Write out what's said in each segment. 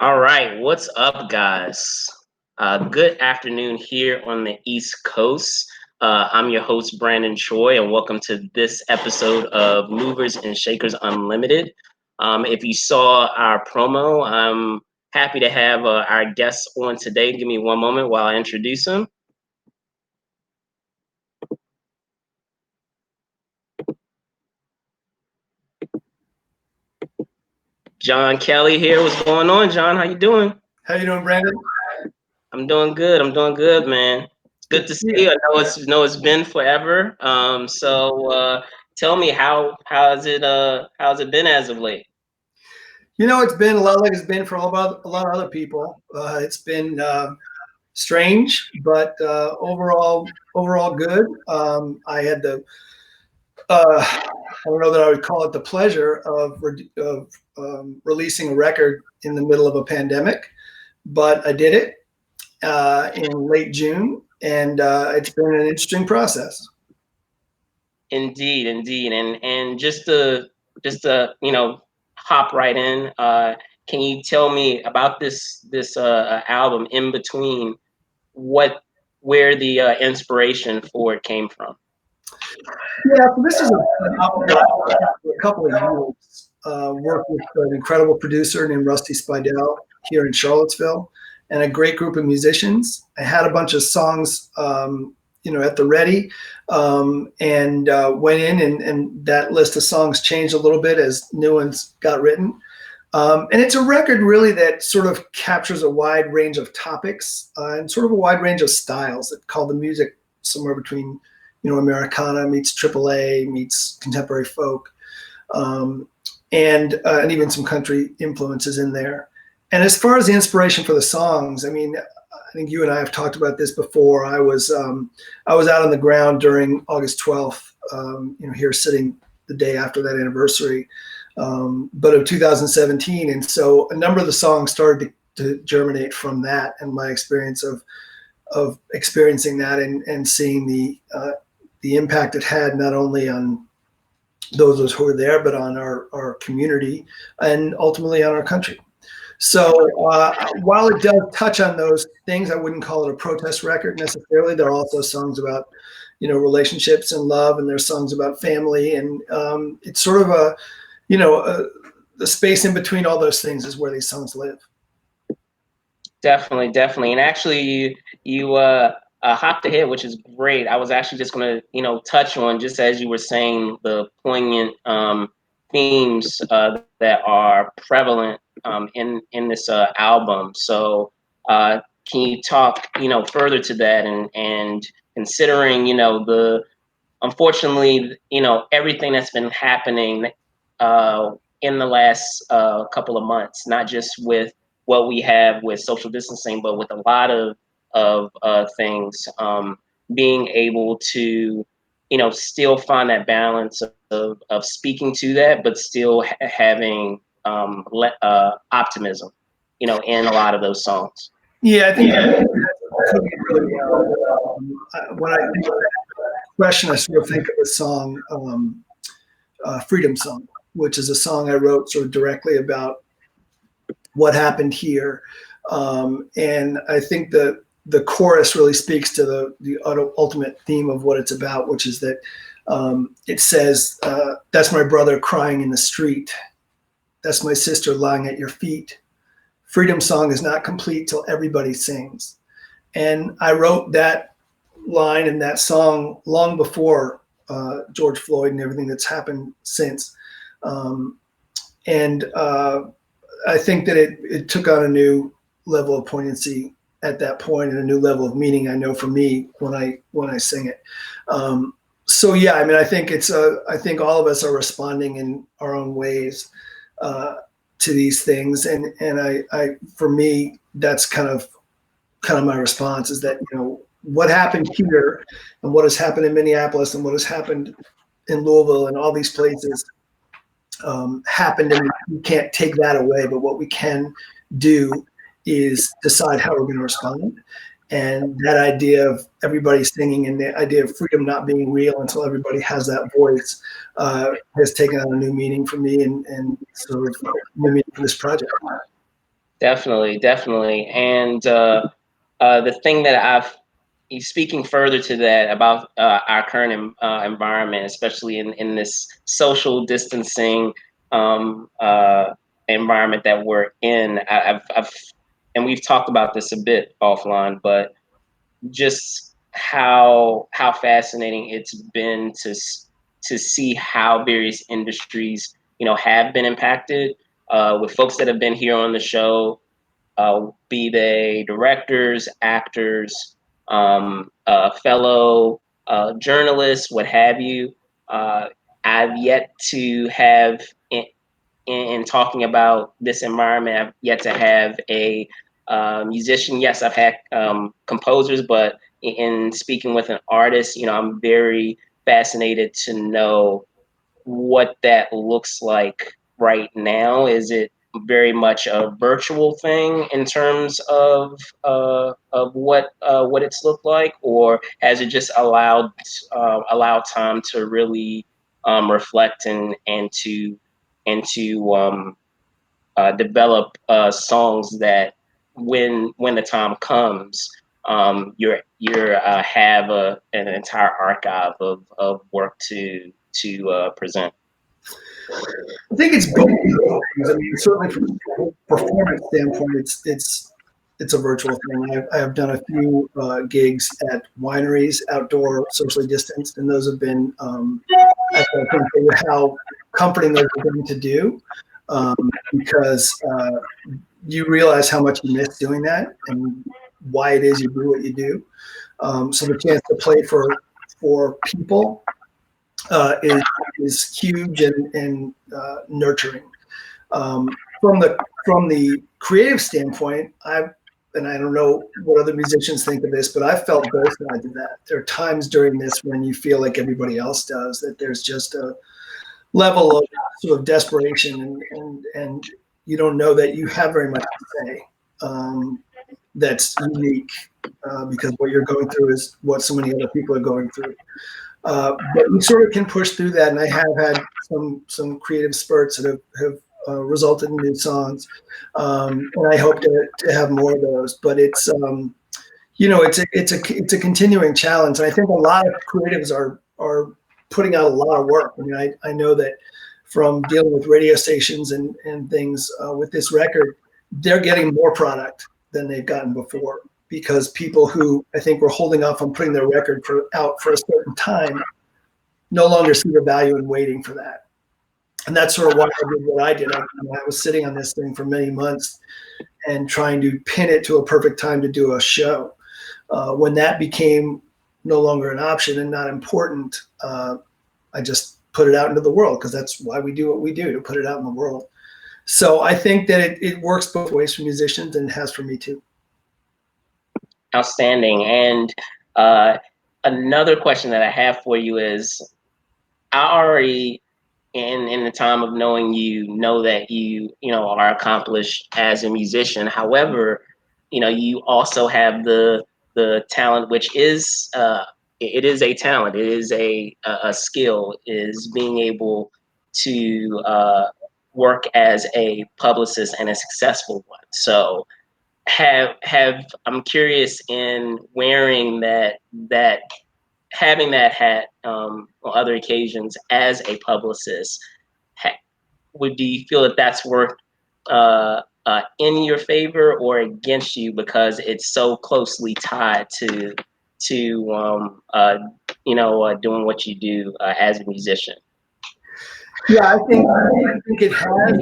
All right, what's up, guys? Good afternoon here on the East Coast. I'm your host, Brandon Choi, and welcome to this episode of Movers and Shakers Unlimited. If you saw our promo, I'm happy to have our guests on today. Give me one moment while I introduce them. John Kelly here. What's going on, John? How you doing? How you doing, Brandon? I'm doing good. I'm doing good, man. It's good Good to to see see you. you. I know it's been forever. Tell me how's it been as of late? It's been a lot like it's been for a lot of other people. It's been strange, but overall good. I had I don't know that I would call it the pleasure of releasing a record in the middle of a pandemic, but I did it in late June, and it's been an interesting process. Indeed, and just to hop right in. Can you tell me about this album in between? What where the inspiration for it came from? Yeah, so this is an album that I've had for a couple of years. Worked with an incredible producer named Rusty Spidell here in Charlottesville, and a great group of musicians. I had a bunch of songs, at the ready, and went in, and that list of songs changed a little bit as new ones got written. And it's a record really that sort of captures a wide range of topics and sort of a wide range of styles. That call the music somewhere between Americana meets AAA meets contemporary folk, and even some country influences in there. And as far as the inspiration for the songs, I mean, I think you and I have talked about this before. I was out on the ground during August 12th, here sitting the day after that anniversary, but of 2017, and so a number of the songs started to germinate from that and my experience of experiencing that and seeing the impact it had not only on those who were there, but on our community and ultimately on our country. So while it does touch on those things, I wouldn't call it a protest record necessarily. There are also songs about, relationships and love, and there's songs about family, and it's sort of the space in between all those things is where these songs live. Definitely, and actually, you hopped ahead, which is great. I was actually just gonna, touch on just as you were saying the poignant themes that are prevalent in this album. So, can you talk, further to that and considering, the unfortunately, everything that's been happening uh, in the last couple of months, not just with what we have with social distancing, but with a lot of things, being able to, still find that balance of speaking to that, but still having optimism, in a lot of those songs. Yeah, I think that could be really well. When I think of that question, I sort of think of the song "Freedom Song," which is a song I wrote sort of directly about what happened here, and I think the chorus really speaks to the ultimate theme of what it's about, which is that it says, "That's my brother crying in the street. That's my sister lying at your feet. Freedom Song is not complete till everybody sings." And I wrote that line and that song long before George Floyd and everything that's happened since. Um, and I think that it took on a new level of poignancy at that point and a new level of meaning. I know for me when I sing it. So yeah, I mean, I think I think all of us are responding in our own ways uh, to these things, and I for me that's kind of my response is that what happened here and what has happened in Minneapolis and what has happened in Louisville and all these places happened, and we can't take that away. But what we can do is decide how we're going to respond. And that idea of everybody singing and the idea of freedom not being real until everybody has that voice has taken on a new meaning for me and sort of new meaning for this project. Definitely, definitely. And the thing that speaking further to that about our current environment, especially in this social distancing environment that we're in, and we've talked about this a bit offline, but just how fascinating it's been to see how various industries, have been impacted, with folks that have been here on the show, be they directors, actors, fellow journalists, what have you. Uh, I've yet to have, in talking about this environment, I've yet to have a musician. Yes, I've had composers, but in speaking with an artist, I'm very fascinated to know what that looks like right now. Is it very much a virtual thing in terms of what it's looked like, or has it just allowed time to really reflect and to develop songs that when the time comes, you're have an entire archive of work to present. I think it's both of those things. I mean, certainly from a performance standpoint, it's a virtual thing. I have done a few gigs at wineries, outdoor, socially distanced, and those have been, I think, how comforting those are going to do, because you realize how much you miss doing that and why it is you do what you do. So the chance to play for people is huge and nurturing. From the creative standpoint, and I don't know what other musicians think of this, but I felt both sides of that. There are times during this when you feel like everybody else does, that there's just a level of sort of desperation, and you don't know that you have very much to say. That's unique, because what you're going through is what so many other people are going through. But we sort of can push through that, and I have had some creative spurts that have resulted in new songs, and I hope to have more of those. But it's it's a continuing challenge, and I think a lot of creatives are putting out a lot of work. I mean, I know that from dealing with radio stations and things with this record, they're getting more product than they've gotten before, because people who I think were holding off on putting their record out for a certain time no longer see the value in waiting for that. And that's sort of why I did what I did. I was sitting on this thing for many months and trying to pin it to a perfect time to do a show. When that became no longer an option and not important, I just put it out into the world, because that's why we do what we do, to put it out in the world. So I think that it works both ways for musicians, and it has for me too. Outstanding. And another question that I have for you is, I already, in the time of knowing you, know that are accomplished as a musician. However, you also have the talent, which is it is a talent. It is a skill. Is being able to work as a publicist, and a successful one. So have I'm curious, in wearing that having that hat on other occasions as a publicist, do you feel that that's worked in your favor or against you, because it's so closely tied to doing what you do as a musician? Yeah, I think it has.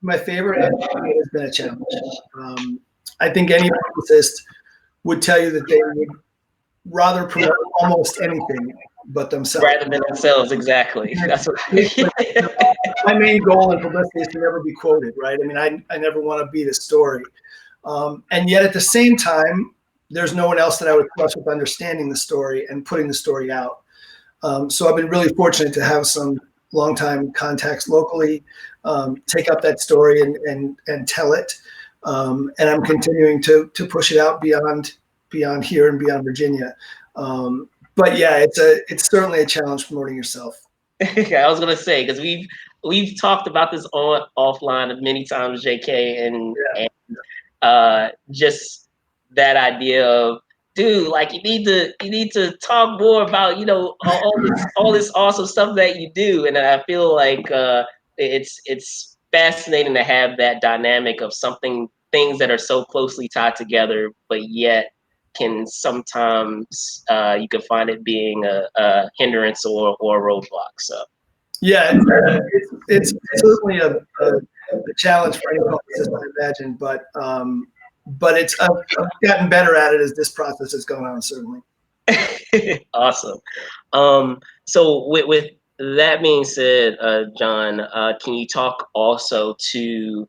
My favorite, and it has been a challenge. I think any publicist would tell you that they would rather promote almost anything but themselves. Rather than themselves, exactly. That's what my main goal in publicity is to never be quoted, right? I mean, I never want to be the story. And yet at the same time, there's no one else that I would trust with understanding the story and putting the story out. So I've been really fortunate to have some longtime contacts locally take up that story and tell it. And I'm continuing to push it out beyond here and beyond Virginia. But yeah, it's certainly a challenge promoting yourself. I was gonna say, because we've talked about this on offline many times, JK, Yeah. and just that idea of, dude, like you need to talk more about, you know, all this awesome stuff that you do. And I feel like it's fascinating to have that dynamic of something, things that are so closely tied together, but yet can sometimes you can find it being a hindrance or a roadblock. So Yeah, it's certainly a challenge for any publicist, I imagine, but it's I've gotten better at it as this process has gone on, certainly. awesome. So with that being said, John, can you talk also to,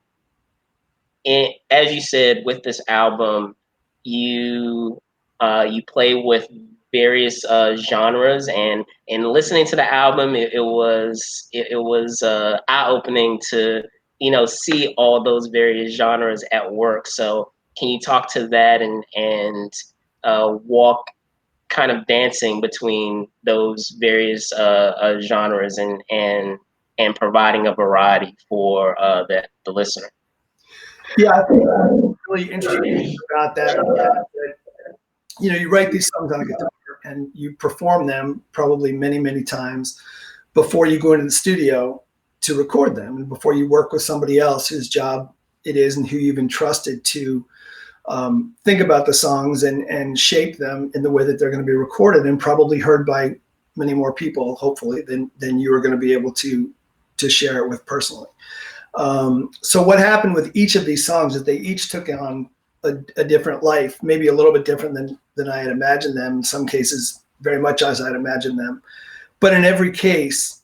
as you said, with this album, you you play with various genres, and listening to the album, it was eye opening to, you know, see all those various genres at work. So can you talk to that and walk kind of dancing between those various genres and providing a variety for the listener? Yeah, I think really interesting about that, you know, you write these songs on a guitar and you perform them probably many, many times before you go into the studio to record them, and before you work with somebody else whose job it is and who you've entrusted to think about the songs and shape them in the way that they're going to be recorded and probably heard by many more people, hopefully, than you are going to be able to share it with personally. So what happened with each of these songs is they each took on a different life, maybe a little bit different than I had imagined them. In some cases, very much as I'd imagined them. But in every case,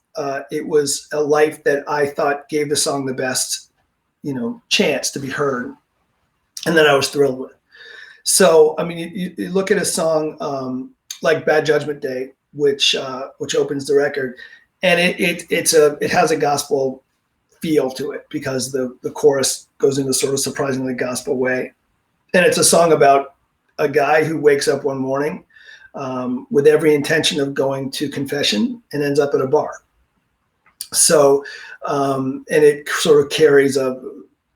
it was a life that I thought gave the song the best, you know, chance to be heard, and that I was thrilled with. So, I mean, you look at a song like "Bad Judgment Day," which opens the record, and it has a gospel feel to it because the chorus goes in a sort of surprisingly gospel way, and it's a song about a guy who wakes up one morning with every intention of going to confession and ends up at a bar. So, and it sort of carries a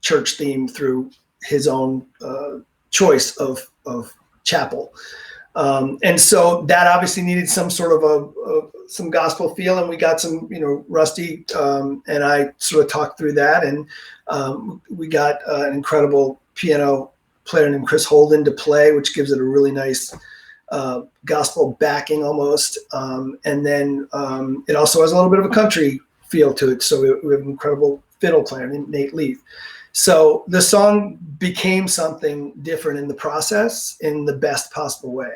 church theme through his own choice of chapel. And so that obviously needed some sort of some gospel feel, and we got some, you know, Rusty and I sort of talked through that, and we got an incredible piano player named Chris Holden to play, which gives it a really nice gospel backing almost. And then it also has a little bit of a country feel to it. So we have an incredible fiddle player named Nate Leaf. So the song became something different in the process in the best possible way.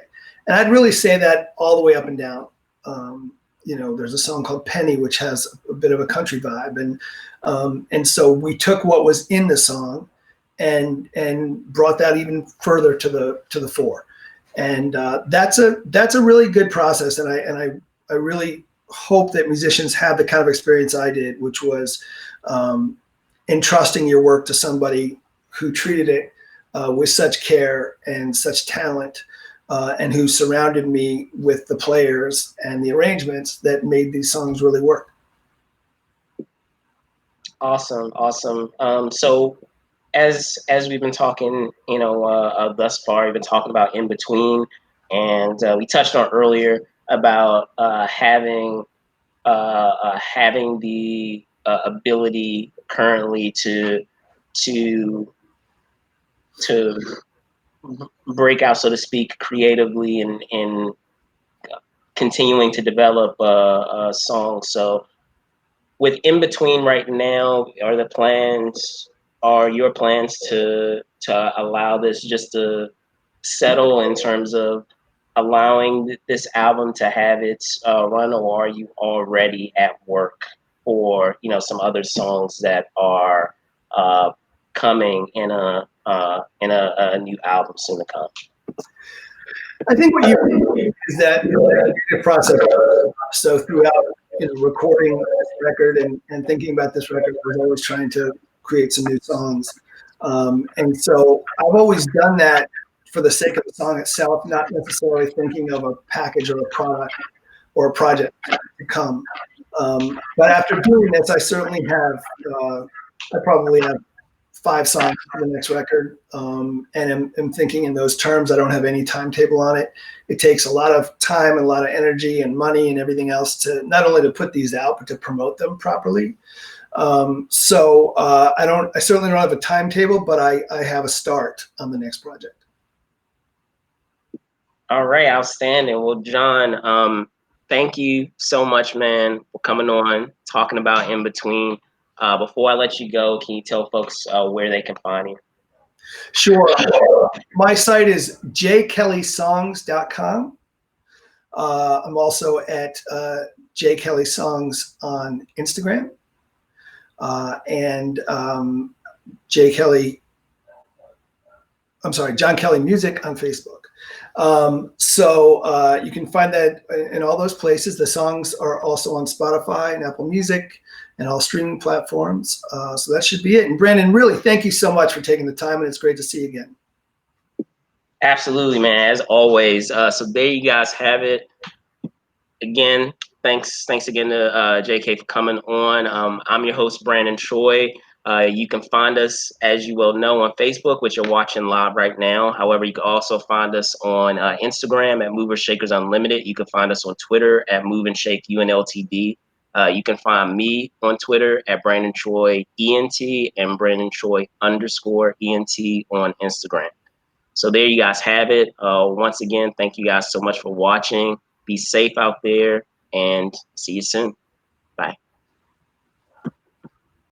And I'd really say that all the way up and down. You know, there's a song called Penny, which has a bit of a country vibe. And so we took what was in the song and brought that even further to the fore. And that's a really good process. And I really hope that musicians have the kind of experience I did, which was entrusting your work to somebody who treated it with such care and such talent, and who surrounded me with the players and the arrangements that made these songs really work. Awesome, awesome. So as we've been talking, you know, thus far, we've been talking about In Between, and we touched on earlier about having the ability currently to break out, so to speak, creatively and continuing to develop songs. So with In Between right now, are your plans to allow this just to settle in terms of allowing this album to have its run, or are you already at work for, you know, some other songs that are coming in a new album soon to come? I think what you is that the process. So throughout, you know, recording this record and thinking about this record, I was always trying to create some new songs. And so I've always done that for the sake of the song itself, not necessarily thinking of a package or a product or a project to come. But after doing this, I certainly have, I probably have 5 songs for the next record, and am thinking in those terms. I don't have any timetable on it. It takes a lot of time and a lot of energy and money and everything else to not only to put these out, but to promote them properly. I certainly don't have a timetable, but I have a start on the next project. All right, outstanding. Well, John, thank you so much, man, for coming on, talking about In Between. Before I let you go, can you tell folks where they can find you? Sure. My site is jkellysongs.com. I'm also at jkellysongs on Instagram, and John Kelly Music on Facebook. You can find that in all those places. The songs are also on Spotify and Apple Music and all streaming platforms. So that should be it. And Brandon, really, thank you so much for taking the time, and it's great to see you again. Absolutely, man, as always. So there you guys have it. Again, thanks again to JK for coming on. I'm your host, Brandon Choi. You can find us, as you well know, on Facebook, which you're watching live right now. However, you can also find us on Instagram at Movers Shakers Unlimited. You can find us on Twitter at Move and Shake UNLTD. You can find me on Twitter at Brandon Choi ENT and Brandon Choi _ENT on Instagram. So there you guys have it. Once again, thank you guys so much for watching. Be safe out there and see you soon. Bye.